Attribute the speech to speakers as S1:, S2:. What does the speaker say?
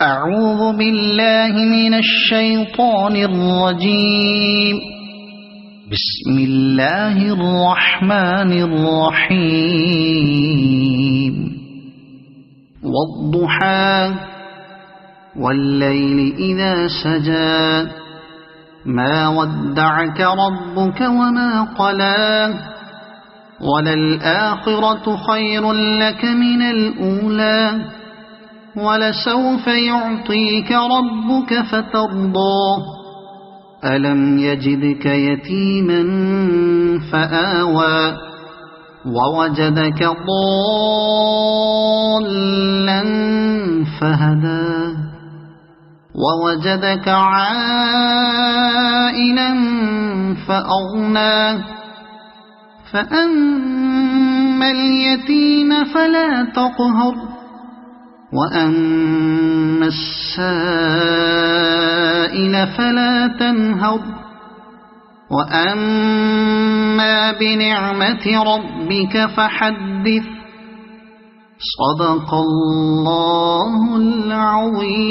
S1: أعوذ بالله من الشيطان الرجيم. بسم الله الرحمن الرحيم. والضحى والليل إذا سجى ما ودعك ربك وما قلى وللآخرة خير لك من الأولى ولسوف يعطيك ربك فترضى ألم يجدك يتيما فآوى ووجدك ضالا فهدى ووجدك عائلا فأغنى فأما اليتيم فلا تقهر وأما السائل فلا تنهر وأما بنعمة ربك فحدث. صدق الله العظيم.